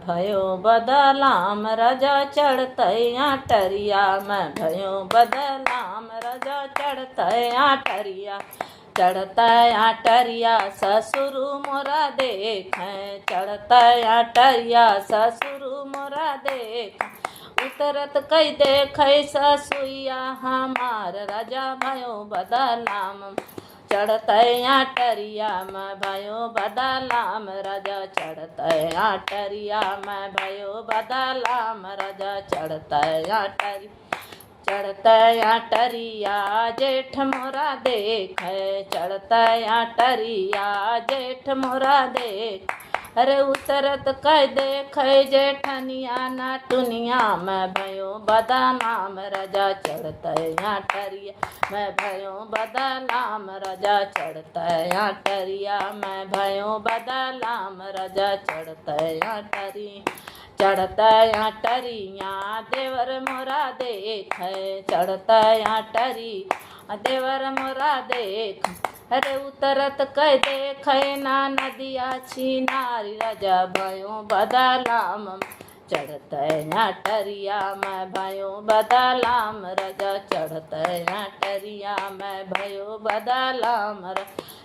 भयो बदलाम राजा चढ़तै आटरिया मैं भयो बदलाम राजा चढ़तै आटरिया चढ़ता आटरिया ससुर मोरा देखें चढ़ता आटरिया ससुर मोरा देखें उतरत कई देख ससुइया हमार राजा भयो बदलाम चढ़ता आटरिया मैं भयो बदलाम राजा चढ़ता आटरिया मैं भयो बदलाम राजा चढ़ता आटरी चढ़ता आटरिया जेठ मोरा देख चढ़ता आटरिया जेठ मोरा देख अरे उतरत कह देख जेठनिया नाटुनिया मैं भयो बदलाम राजा चढ़ता आटरिया मैं भयो बदलाम राजा चढ़ता आटरिया मैं भयो बदलाम राजा चढ़ता आटरी चढ़ता आटरिया देवर मोरा देख चढ़ता आटरी देवर मोरा देख अरे उतरत कह देख ना नदिया छिनारी राजा भयो बदलाम चढ़ता आटरिया मैं भयो बदलाम राजा चढ़ता आटरिया मैं भयो बदलाम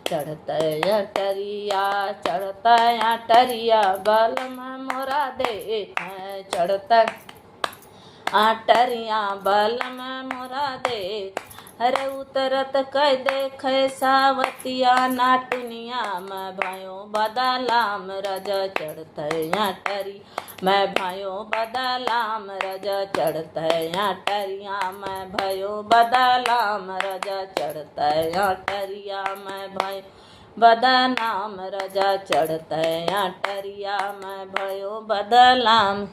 चढ़ता आटरिया चढ़ता आटरिया बलम मोरा देख चढ़ता आटरिया बलम मोरा देख अरे उतरत कह देख सावतिया नाटुनिया मैं भयो बदलाम राजा चढ़ता आटरी मैं भयो बदलाम राजा चढ़ता आटरिया मैं भयो बदलाम राजा चढ़ता आटरिया मैं भयो बदलाम राजा चढ़ता आटरिया मैं भयो बदलाम।